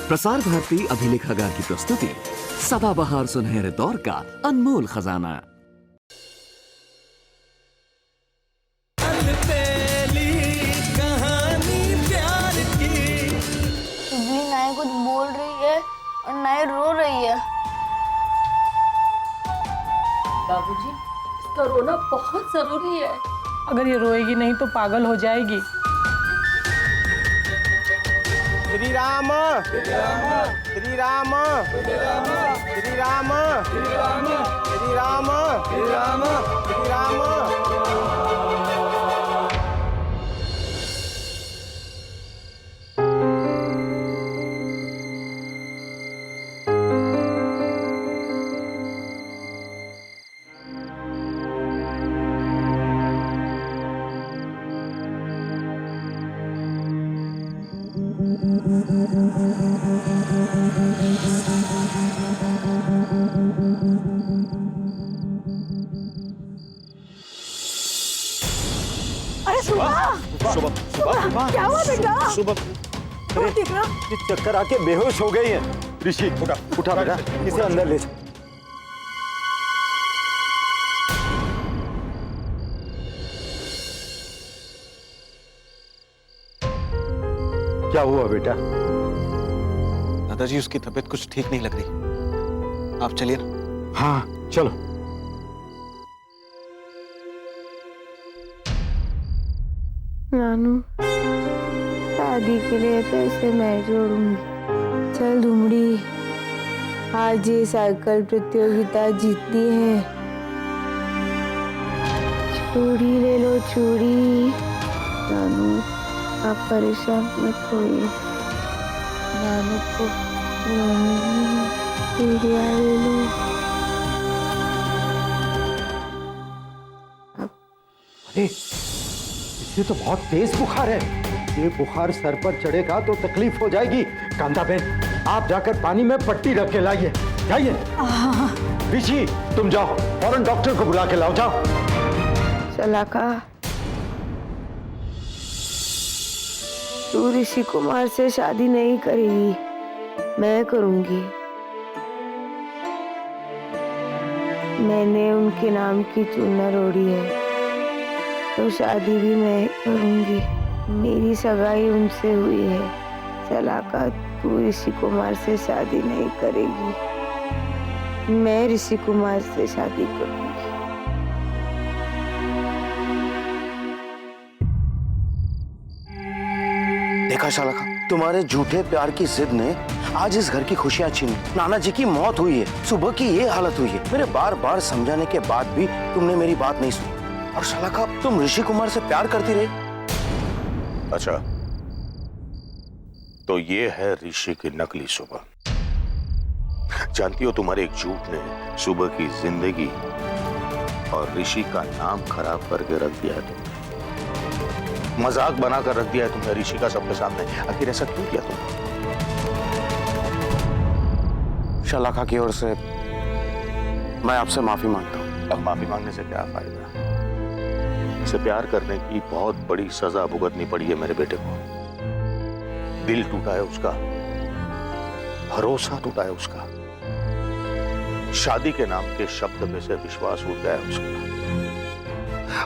प्रसार भारती अभिलेखागार की प्रस्तुति सदाबहार सुनहरे दौर का अनमोल खजाना। नाय कुछ बोल रही है और नाय रो रही है। बाबूजी, इसका रोना बहुत जरूरी है। अगर ये रोएगी नहीं तो पागल हो जाएगी। श्री राम श्री राम श्री राम श्री राम श्री राम श्री राम श्री राम श्री राम श्री राम। अरे सुबह क्या हुआ बेटा? सुबह ठीक ना? ये चक्कर आके बेहोश हो गई है। ऋषि उठा उठा बेटा, इसे अंदर ले जा। क्या हुआ बेटा? दादाजी, उसकी तबीयत कुछ ठीक नहीं लग रही। आप चलिए ना। हाँ चलो। नानू, शादी के लिए पैसे मैं जोड़ूंगी। चल धुमड़ी, आज ये साइकिल प्रतियोगिता जीतती है। चूड़ी ले लो चूड़ी। नानू, आप परेशान मत होइए। नानू को चूड़ियाँ ले लो। अरे इसे तो बहुत तेज बुखार है। ये बुखार सर पर चढ़ेगा तो तकलीफ हो जाएगी। कांता बहन, आप जाकर पानी में पट्टी रख के लाइए। जाइए। ऋषि, तुम जाओ, फौरन डॉक्टर को बुला के लाओ। जाओ। सलाका, तू ऋषि कुमार से शादी नहीं करेगी, मैं करूंगी। मैंने उनके नाम की चुन्नर ओढ़ी है तो शादी भी मैं करूंगी। मेरी सगाई उनसे हुई है। सलाका, तू ऋषि कुमार से शादी नहीं करेगी, मैं ऋषि कुमार से शादी करूंगी। देखा शालका, तुम्हारे झूठे प्यार की जिद ने आज इस घर की खुशियां छीनी। नाना जी की मौत हुई है, सुबह की ये हालत हुई है। मेरे बार बार समझाने के बाद भी तुमने मेरी बात नहीं सुनी। और शालका, तुम ऋषि कुमार से प्यार करती रही। अच्छा, तो ये है ऋषि की नकली सुबह। जानती हो, तुम्हारे एक झूठ ने सुबह की जिंदगी और ऋषि का नाम खराब करके रख दिया है। तुमने मजाक बनाकर रख दिया है तुमने ऋषि का सबके सामने। आखिर ऐसा क्यों किया तुमने? शालका की ओर से मैं आपसे माफी मांगता हूँ। अब माफी मांगने से क्या फायदा? से प्यार करने की बहुत बड़ी सजा भुगतनी पड़ी है मेरे बेटे को। दिल टूटा है उसका, भरोसा टूटा है उसका, शादी के नाम के शब्द में से विश्वास उठ गया है उसका।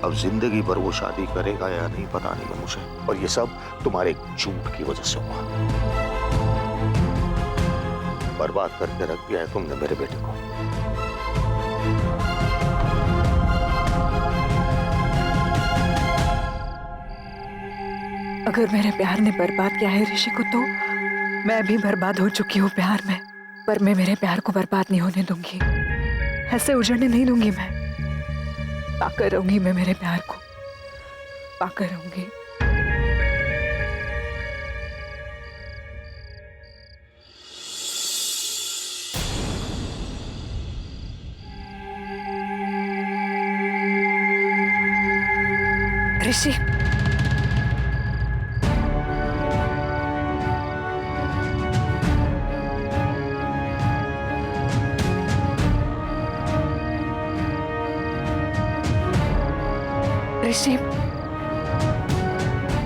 अब जिंदगी भर वो शादी करेगा या नहीं पता नहीं है मुझे। और ये सब तुम्हारे झूठ की वजह से हुआ। बर्बाद करके रख दिया है तुमने मेरे बेटे को। अगर मेरे प्यार ने बर्बाद किया है ऋषि को, तो मैं भी बर्बाद हो चुकी हूँ प्यार में। पर मैं मेरे प्यार को बर्बाद नहीं होने दूंगी, ऐसे उजड़ने नहीं दूंगी। मैं पाकर रहूंगी, मैं मेरे प्यार को पाकर रहूंगी। ऋषि, ऋषि,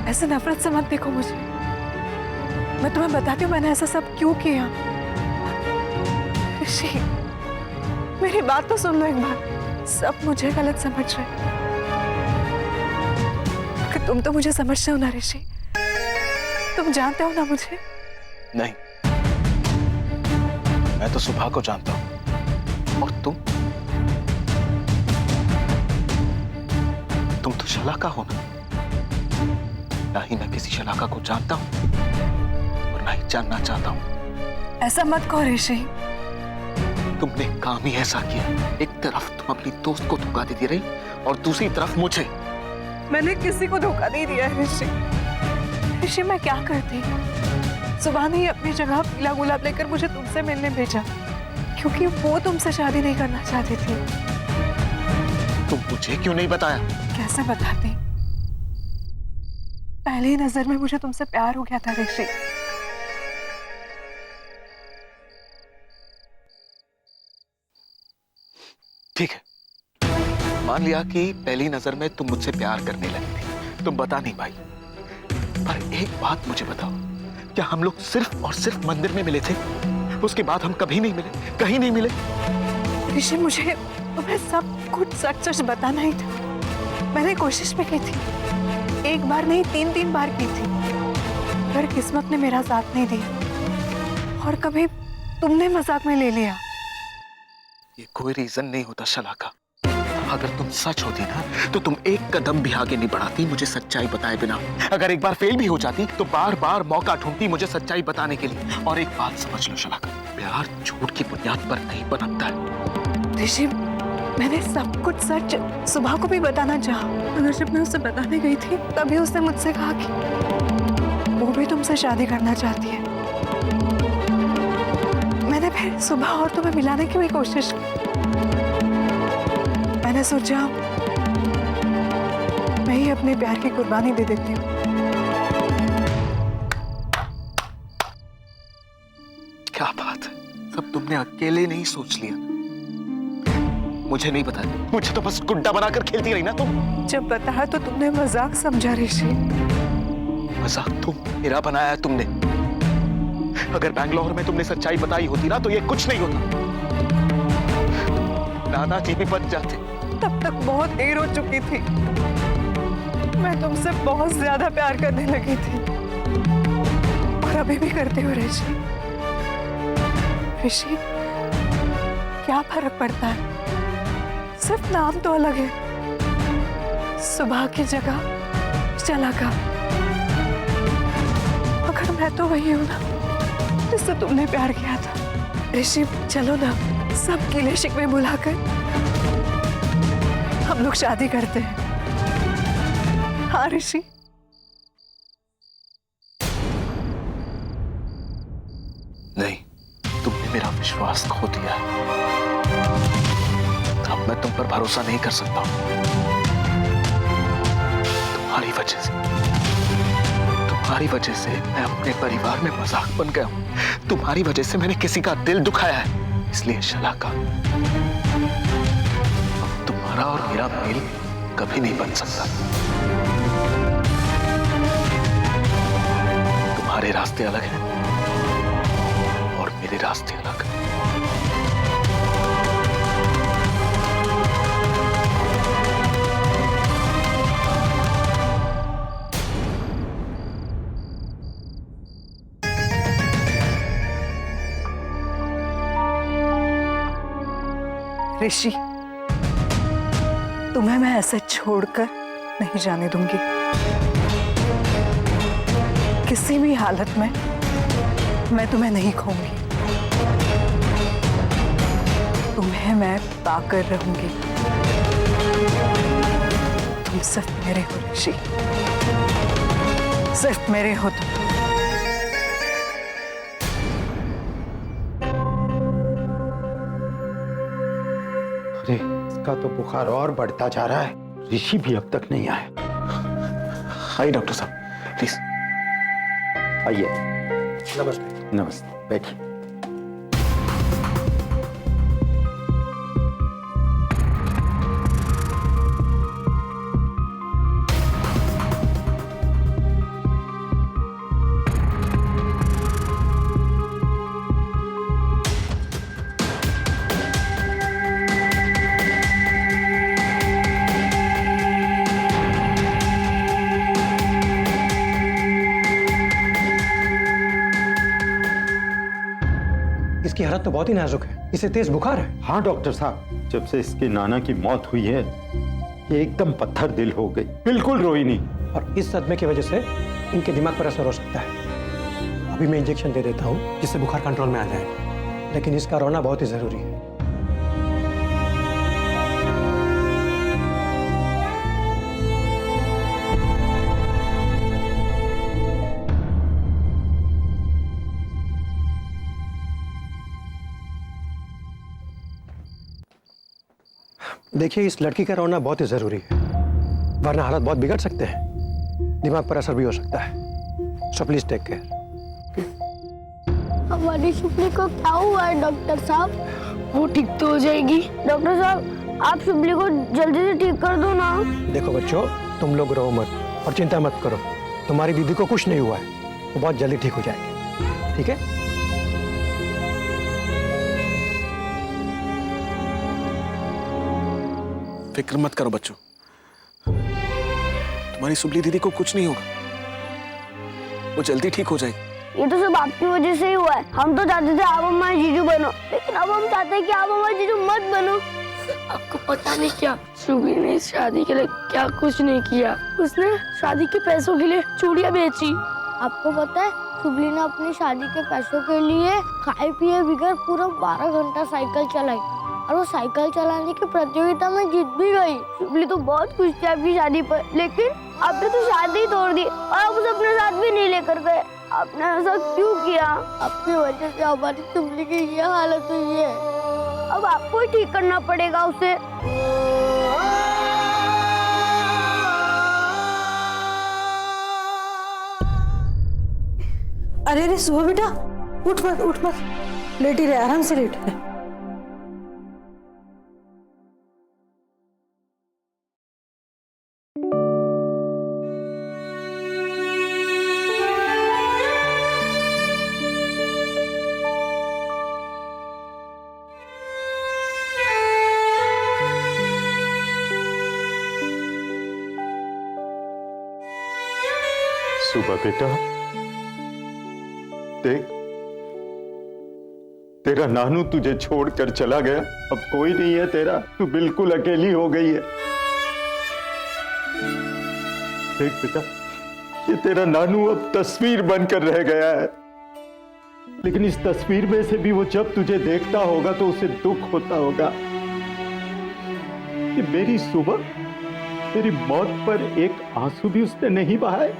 ऐसे नफरत से मत देखो मुझे। मैं तुम्हें बताती हूँ मैंने ऐसा सब क्यों किया। ऋषि, मेरी बात तो सुन लो एक बार। सब मुझे गलत समझ रहे, कि तुम तो मुझे समझते हो ना ऋषि, तुम जानते हो ना मुझे। नहीं, मैं तो सुभा को जानता हूं, और तुम तो शलाका हो ना ही मैं किसी शलाका को जानता हूं और ना ही जानना चाहता हूं। ऐसा मत कहो ऋषि। तुमने काम ही ऐसा किया, एक तरफ तुम अपनी दोस्त को धोखा देती रही और दूसरी तरफ मुझे। मैंने किसी को धोखा नहीं दिया है ऋषि। ऋषि, मैं क्या करती? सुबह ने ही अपनी जगह पीला गुलाब लेकर मुझे तुमसे मिलने भेजा, क्योंकि वो तुमसे शादी नहीं करना चाहती थी। तुम मुझे क्यों नहीं बताया? कैसे बताती? पहली नजर में मुझे तुमसे प्यार हो गया था ऋषि। ठीक है, मान लिया कि पहली नजर में तुम मुझसे प्यार करने लगी थी, तुम बता नहीं पाई। पर एक बात मुझे बताओ, क्या हम लोग सिर्फ और सिर्फ मंदिर में मिले थे? उसके बाद हम कभी नहीं मिले, कहीं नहीं मिले? ऋषि, मुझे तुम्हें सब कुछ सच सच बताना ही था। मैंने कोशिश भी की थी, एक बार नहीं 3 बार की थी, पर किस्मत ने मेरा साथ नहीं दिया और कभी तुमने मजाक में ले लिया। ये कोई रीजन नहीं होता शलाका। अगर तुम सच होती ना तो तुम एक कदम भी आगे नहीं बढ़ाती मुझे सच्चाई बताए बिना। अगर एक बार फेल भी हो जाती तो बार बार मौका ढूंढती मुझे सच्चाई बताने के लिए। और एक बात समझ लो शलाका, प्यार झूठ की बुनियाद पर नहीं बनता है। ऋषि, मैंने सब कुछ सच सुबह को भी बताना चाहा, मगर जब मैं उसे बताने गई थी तभी उसने मुझसे कहा कि वो भी तुमसे शादी करना चाहती है। मैंने फिर सुबह और तुम्हें मिलाने की भी कोशिश की। मैंने सोचा मैं ही अपने प्यार की कुर्बानी दे देती हूँ। क्या बात है, सब तुमने अकेले नहीं सोच लिया? मुझे नहीं बताया, मुझे तो बस गुड्डा बनाकर खेलती रही ना तुम। जब बताया तो तुमने मजाक समझा ऋषि। मजाक तुम मेरा बनाया है तुमने। अगर बैंगलोर में तुमने सच्चाई बताई होती ना तो ये कुछ नहीं होता। नाना जी भी बच जाते। तब तक बहुत देर हो चुकी थी। मैं तुमसे बहुत ज्यादा प्यार करने लगी थी और अभी भी करती हूँ ऋषि। ऋषि, क्या फर्क पड़ता है? सिर्फ नाम तो अलग है। सुबह की जगह शलाका। मगर मैं तो वही हूं ना जिससे तुमने प्यार किया था। ऋषि, चलो ना, सब गिले शिकवे भुलाकर हम लोग शादी करते हैं। हाँ ऋषि। नहीं, तुमने मेरा विश्वास खो दिया। अब मैं तुम पर भरोसा नहीं कर सकता हूं। तुम्हारी वजह से मैं अपने परिवार में मजाक बन गया हूं। तुम्हारी वजह से मैंने किसी का दिल दुखाया है। इसलिए शलाका, तुम्हारा और मेरा मेल कभी नहीं बन सकता। तुम्हारे रास्ते अलग हैं और मेरे रास्ते अलग। ऋषि, तुम्हें मैं ऐसे छोड़कर नहीं जाने दूंगी। किसी भी हालत में मैं तुम्हें नहीं खोऊंगी। तुम्हें मैं पाकर रहूंगी। तुम सिर्फ मेरे हो ऋषि, सिर्फ मेरे हो तुम। अरे, इसका तो बुखार और बढ़ता जा रहा है। ऋषि भी अब तक नहीं आया। आइए डॉक्टर साहब, प्लीज आइए। नमस्ते। नमस्ते, बैठिए। इसकी हालत तो बहुत ही नाजुक है, इसे तेज बुखार है। हाँ डॉक्टर साहब, जब से इसके नाना की मौत हुई है ये एकदम पत्थर दिल हो गई, बिल्कुल रोई नहीं। और इस सदमे की वजह से इनके दिमाग पर असर हो सकता है। अभी मैं इंजेक्शन दे देता हूँ जिससे बुखार कंट्रोल में आ जाए, लेकिन इसका रोना बहुत ही जरूरी है। देखिए, इस लड़की का रोना बहुत ही जरूरी है, वरना हालत बहुत बिगड़ सकते हैं, दिमाग पर असर भी हो सकता है। So please take care. हमारी शुभली को क्या हुआ है डॉक्टर साहब? वो ठीक तो हो जाएगी। डॉक्टर साहब, आप शुभली को जल्दी से ठीक कर दो ना। देखो बच्चों, तुम लोग रो मत और चिंता मत करो, तुम्हारी दीदी को कुछ नहीं हुआ है, वो बहुत जल्दी ठीक हो जाएगी, ठीक है? फिक्र मत करो बच्चों, तुम्हारी सुबली दीदी को कुछ नहीं होगा, वो जल्दी ठीक हो जाएगी। ये तो सब आपकी वजह से ही हुआ है। हम तो चाहते थे आप हमारे जीजू बनो, लेकिन अब हम चाहते हैं कि आप हमारे जीजू मत बनो। आपको पता नहीं क्या, शुभली ने इस शादी के लिए क्या कुछ नहीं किया। उसने शादी के पैसों के लिए चूड़ियां बेची। आपको पता है, शुभली ने अपनी शादी के पैसों के लिए खाए पिए बगैर पूरा 12 घंटा साइकिल चलाई, और वो साइकिल चलाने की प्रतियोगिता में जीत भी गई। शुभली तो बहुत खुश थी आपकी शादी पर, लेकिन आपने तो शादी तोड़ दी और आप उसे अपने साथ भी नहीं लेकर गए। आपने ऐसा क्यों किया? आपकी वजह से हमारी शुभली की ये हालत हुई है। अब आपको ही ठीक करना पड़ेगा उसे। अरे अरे सुबह बेटा, उठ मत, लेटी रहे, आराम से लेट रहे। सुबह बेटा, देख, तेरा नानू तुझे छोड़कर चला गया, अब कोई नहीं है तेरा, तू बिल्कुल अकेली हो गई है। देख बेटा, ये तेरा नानू अब तस्वीर बनकर रह गया है, लेकिन इस तस्वीर में से भी वो जब तुझे देखता होगा तो उसे दुख होता होगा कि मेरी सुबह, तेरी मौत पर एक आंसू भी उसने नहीं बहाए।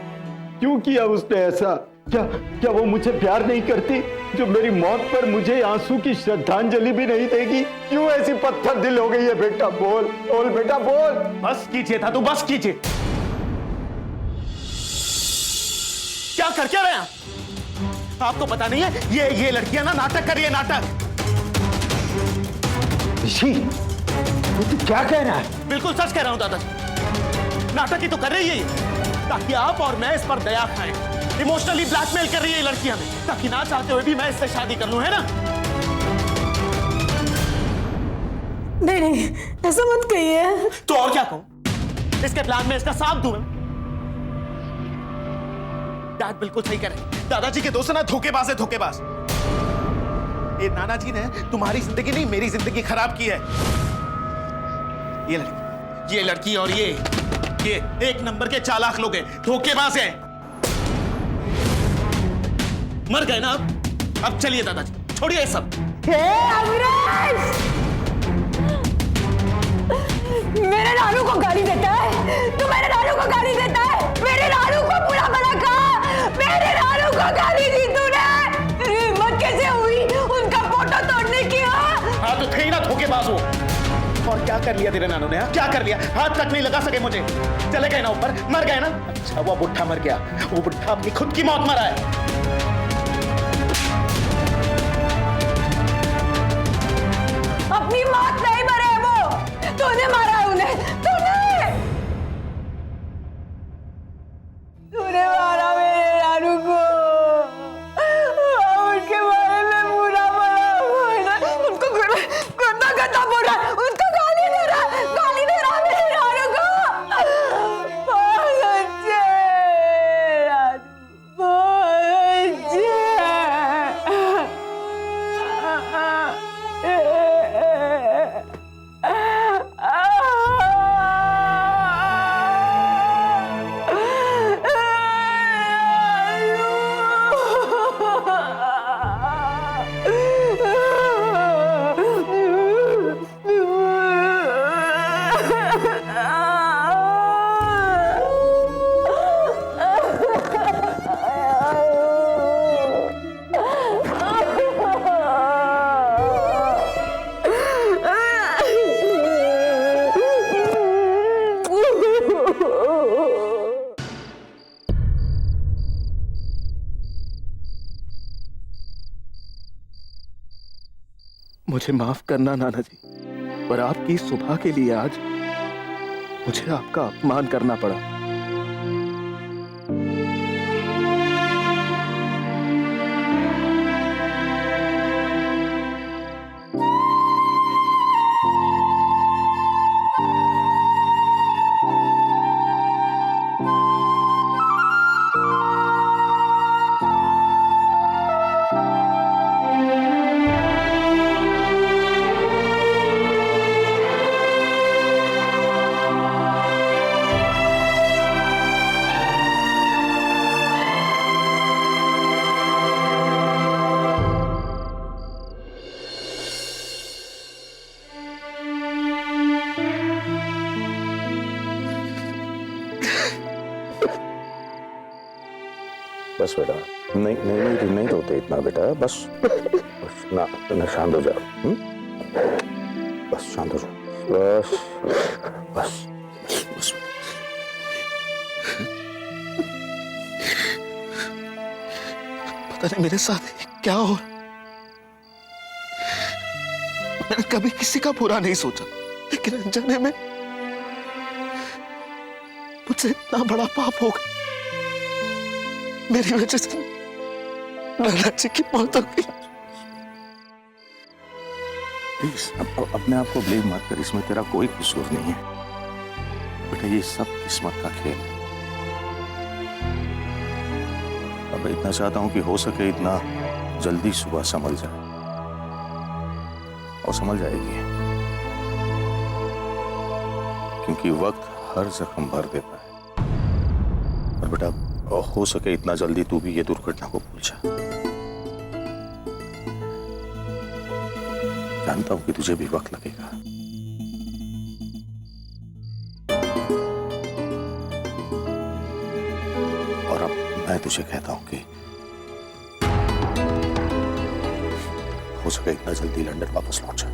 क्यों किया उसने ऐसा? क्या वो मुझे प्यार नहीं करती जो मेरी मौत पर मुझे आंसू की श्रद्धांजलि भी नहीं देगी? क्यों ऐसी पत्थर दिल हो गई है? बेटा बोल बेटा बोल। बस कीजिए था, तू बस कीजिए। क्या रहे हैं आपको पता नहीं है? ये लड़कियां ना नाटक कर रही है, नाटक। ऋषि, तू क्या कह रहा है? बिल्कुल सच कह रहा हूं दादाजी, नाटक ही तो कर रही है ये, ताकि आप और मैं इस पर दया खाएं। इमोशनली ब्लैकमेल कर रही है ये लड़कियां में, ताकि ना चाहते हुए भी मैं इससे शादी कर लूं, है ना? नहीं, ऐसा मत कहिए। तो और क्या कहूं? इसके प्लान में इसका साथ दूं? डैड बिल्कुल सही कह रहे, दादाजी के दोस्त ना धोखेबाज है, धोखेबाज। ये नाना जी ने तुम्हारी जिंदगी नहीं, मेरी जिंदगी खराब की है। ये लड़की और ये एक नंबर के चालाक लोग हैं, धोखेबाज हैं। मर गए ना अब चलिए दादाजी, छोड़िए ये सब। मेरे नानू को गाली देता है, तू मेरे नानू को गाली देता है, मेरे नानू को बुरा भला कहा, मेरे नानू को गाली दी तूने। तेरी हिम्मत कैसे हुई उनका फोटो तोड़ने की? हाँ तो थे ही ना धोखेबाज वो। और क्या कर लिया तेरे नानू ने? क्या कर लिया? हाथ तक नहीं लगा सके मुझे। चले गए ना ऊपर, मर गए ना। अच्छा वो बुढ़ा मर गया, वो बुढ़ा अपनी खुद की मौत मरा है। अपनी मौत नहीं मरे वो, तूने मारा उन्हें, तूने मारा मेरे नानू को। उनके बारे में बुरा भला उनको गंदा बोल रहा है, उनको गाली दे रहा मेरे नानू को। बहुत अच्छे नानू, बहुत अच्छे। मुझे माफ करना नाना जी, पर आपकी सुबह के लिए आज मुझे आपका अपमान करना पड़ा। बस बेटा, नहीं नहीं नहीं नहीं रोते इतना बेटा, बस बस ना शांत हो जाओ। बस शांत हो जाओ, बस बस बस। पता नहीं मेरे साथ क्या हो। मैंने कभी किसी का बुरा नहीं सोचा, लेकिन अनजाने में मुझसे इतना बड़ा पाप हो गया। मेरी वजह से नाना जी की मौत हो गई। प्लीज अपने आप को ब्लेम मत कर, इसमें तेरा कोई कसूर नहीं है बेटा, ये सब किस्मत का खेल है। अब इतना चाहता हूं कि हो सके इतना जल्दी सुबह संभल जाए, और संभल जाएगी, क्योंकि वक्त हर जख्म भर देता है। और बेटा हो सके इतना जल्दी तू भी ये दुर्घटना को भूल जा। जानता हूं कि तुझे भी वक्त लगेगा, और अब मैं तुझे कहता हूं कि हो सके इतना जल्दी लंदन वापस लौट जा।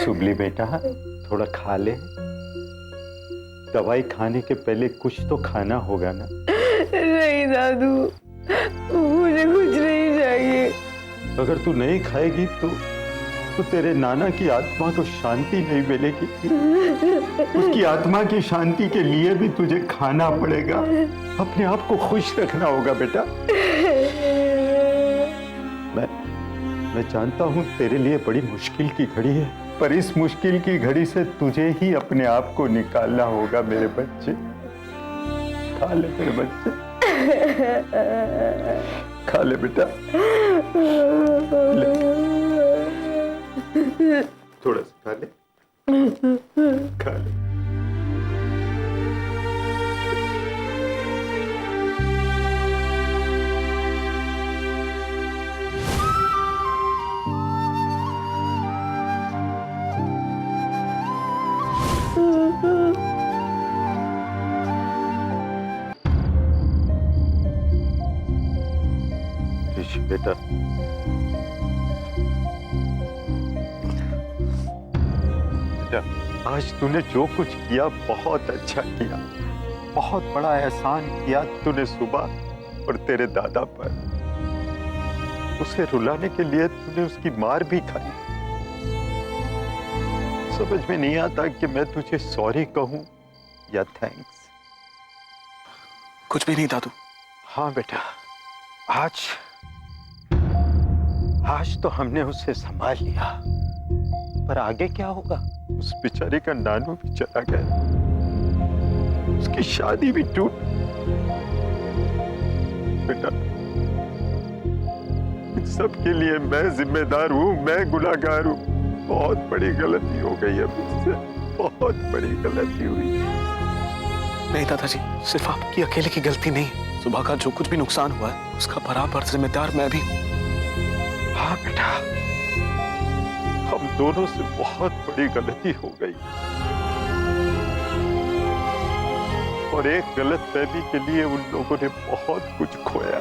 सुबली बेटा, थोड़ा खा ले। दवाई खाने के पहले कुछ तो खाना होगा ना। नहीं दादू, मुझे कुछ नहीं चाहिए। अगर तू नहीं खाएगी तो तेरे नाना की आत्मा को शांति नहीं मिलेगी। उसकी आत्मा की शांति के लिए भी तुझे खाना पड़ेगा। अपने आप को खुश रखना होगा बेटा। मैं जानता हूं तेरे लिए बड़ी मुश्किल की घड़ी है, पर इस मुश्किल की घड़ी से तुझे ही अपने आप को निकालना होगा मेरे बच्चे। खा ले मेरे बच्चे, खा ले बेटा, ले। थोड़ा सा खा ले, खा ले। बेटा, आज तूने जो कुछ किया बहुत अच्छा किया। बहुत बड़ा एहसान किया तूने सुबह और तेरे दादा पर। उसे रुलाने के लिए तूने उसकी मार भी खाई। समझ में नहीं आता कि मैं तुझे सॉरी कहूं या थैंक्स। कुछ भी नहीं दादू। हाँ बेटा, आज तो हमने उसे संभाल लिया, पर आगे क्या होगा? उस बेचारे का नानू भी चला गया, उसकी शादी भी टूट। बेटा, इन सब के लिए मैं जिम्मेदार हूँ, मैं गुनाहगार हूँ। बहुत बड़ी गलती हो गई है मुझसे, बहुत बड़ी गलती हुई। नहीं दादाजी, सिर्फ आपकी अकेले की गलती नहीं। सुबह का जो कुछ भी नुकसान हुआ है उसका बराबर जिम्मेदार मैं भी हूँ। हाँ बेटा, हम दोनों से बहुत बड़ी गलती हो गई, और एक गलतफहमी के लिए उन लोगों ने बहुत कुछ खोया।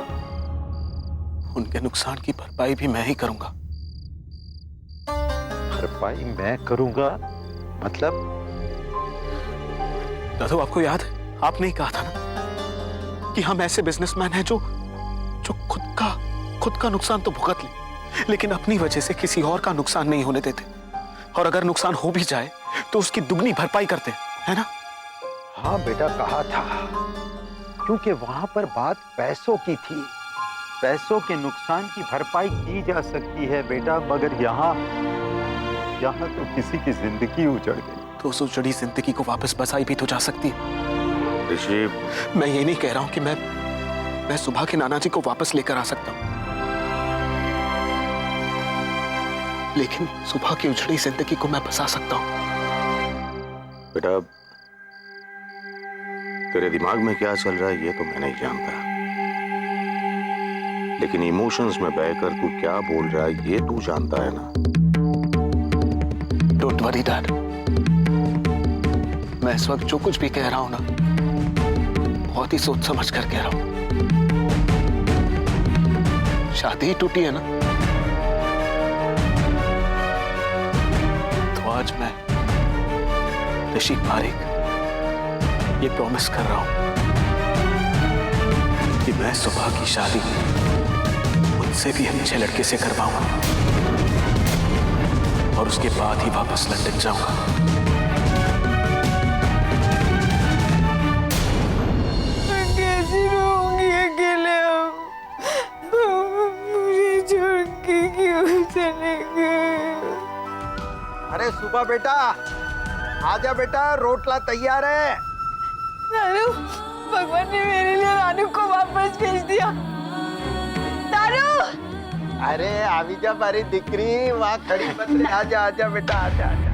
उनके नुकसान की भरपाई भी मैं ही करूंगा। भरपाई मैं करूंगा मतलब? दादू, आपको याद है आपने ही कहा था ना कि हम ऐसे बिजनेसमैन हैं जो खुद का नुकसान तो भुगत ले, लेकिन अपनी वजह से किसी और का नुकसान नहीं होने देते, और अगर नुकसान हो भी जाए तो उसकी दुगनी भरपाई करते हैं, है ना? हाँ बेटा, कहा था, क्योंकि वहां पर बात पैसों की थी। पैसों के नुकसान की भरपाई की जा सकती है बेटा, मगर यहाँ तो किसी की जिंदगी उजड़ गई। तो उस उजड़ी जिंदगी को वापस बसाई भी तो जा सकती है। ऋषि, मैं ये नहीं कह रहा हूं कि मैं सुबह के नाना जी को वापस लेकर आ सकता हूं, लेकिन सुबह की उजड़ी जिंदगी को मैं बसा सकता हूं। बेटा, तेरे दिमाग में क्या चल रहा है ये तो मैं नहीं जानता, लेकिन इमोशंस में बहकर तू क्या बोल रहा है ये तू जानता है ना। डोंट वरी डैड, मैं इस वक्त जो कुछ भी कह रहा हूं ना, बहुत ही सोच समझ कर कह रहा हूं। शादी ही टूटी है ना, तो आज मैं ऋषि पारेख ये प्रॉमिस कर रहा हूं कि मैं सुबह की शादी मुझसे भी अच्छे लड़के से करवाऊंगा, और उसके बाद ही वापस लंदन जाऊंगा। मैं कैसी रहूंगी अकेले अब? मुझे छोड़ के क्यों चले गए? अरे सुबह बेटा, आजा बेटा, रोटला तैयार है। नानू, भगवान ने मेरे लिए नानू को वापस भेज दिया। नानू! अरे आवी जा मारी दिकरी, वहां खड़ी मत रहे, आजा आजा बेटा, आजा आजा।